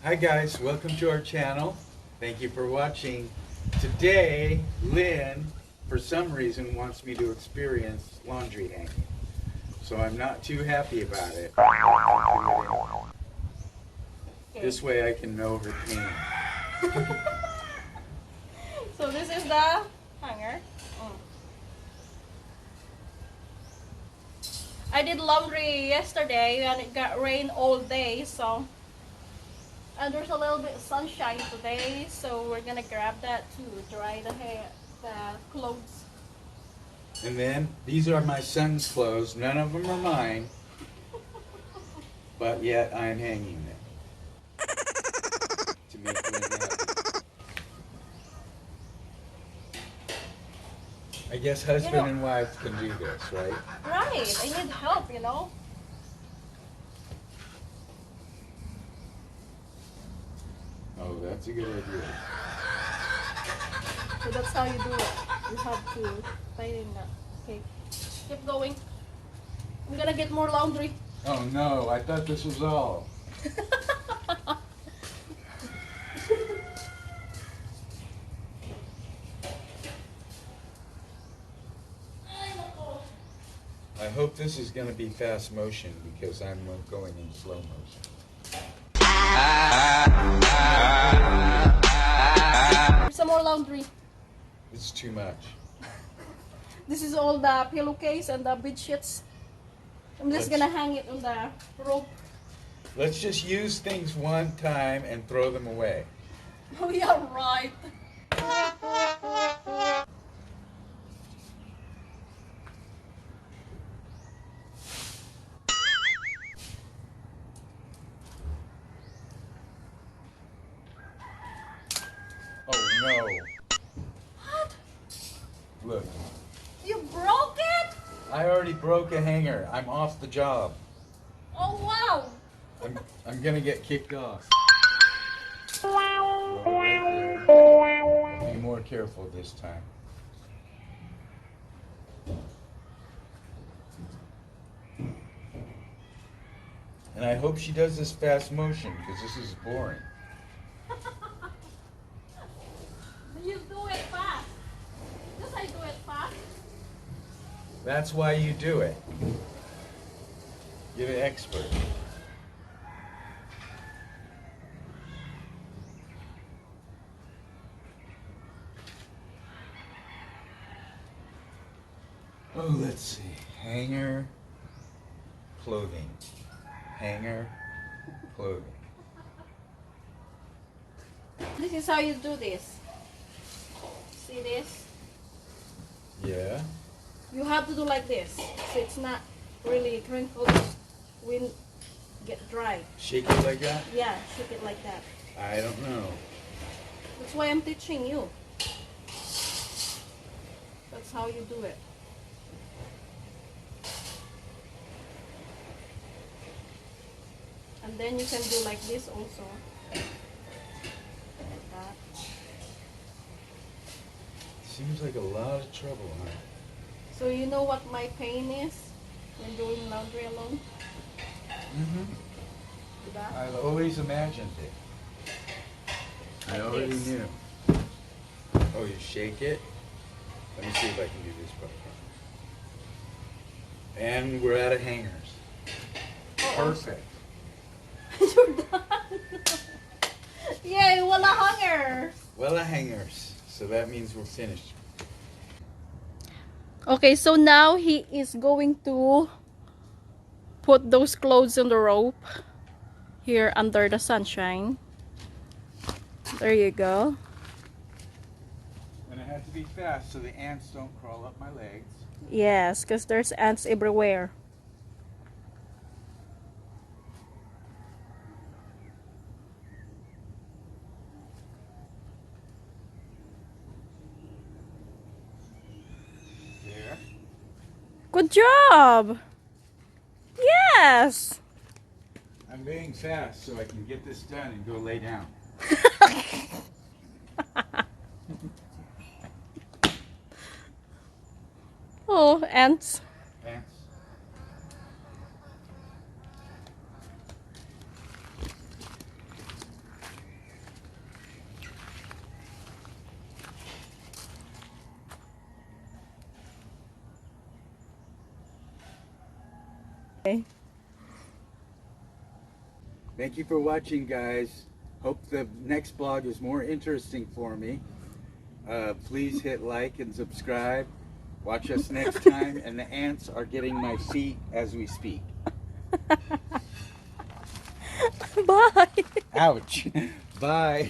Hi guys, welcome to our channel. Thank you for watching. Today, Lynn, for some reason, wants me to experience laundry hanging. So I'm not too happy about it. Okay. This way I can know her pain. So this is the hanger. I did laundry yesterday and it got rain all day, so and there's a little bit of sunshine today, so we're gonna grab that to dry the clothes. And then, these are my son's clothes. None of them are mine, but yet I'm hanging them to make Lynn happy. I guess husband and wife can do this, right? Right, I need help, you know. Oh, that's a good idea. So that's how you do it. You have to tighten that. Okay, keep going. I'm gonna get more laundry. Oh no, I thought this was all. I hope this is going to be fast motion because I'm going in slow motion. There's some more laundry. This is too much. This is all the pillowcase and the bed sheets. I'm just gonna hang it on the rope. Let's just use things one time and throw them away. Oh yeah, right. Oh no. What? Look, You broke it? I already broke a hanger. I'm off the job. Oh wow. I'm going to get kicked off. Be more careful this time. And I hope she does this fast motion because this is boring. You do it fast. Just I do it fast. That's why you do it. You're an expert. Oh, let's see. Hanger, clothing. Hanger, clothing. This is how you do this. See this? Yeah. You have to do like this. So it's not really crinkled when get dry. Shake it like that? Yeah, shake it like that. I don't know. That's why I'm teaching you. That's how you do it. And then you can do like this also. Like that. Seems like a lot of trouble, huh? So you know what my pain is when doing laundry alone? Mm-hmm. Diba? I always imagined it. I Like already this. knew. Oh, you shake it? Let me see if I can do this part. And we're out of hangers. Perfect. You're done. Yay, wala hanger. Well, the hangers. So that means we're finished. Okay, so now he is going to put those clothes on the rope here under the sunshine. There you go. And it had to be fast so the ants don't crawl up my legs. Yes, because there's ants everywhere. There. Good job. Yes. I'm being fast so I can get this done and go lay down. Oh, ants. Ants. Thank you for watching, guys. Hope the next vlog is more interesting for me. Please hit like and subscribe. Watch us next time. And the ants are getting my feet as we speak. Bye. Ouch. Bye.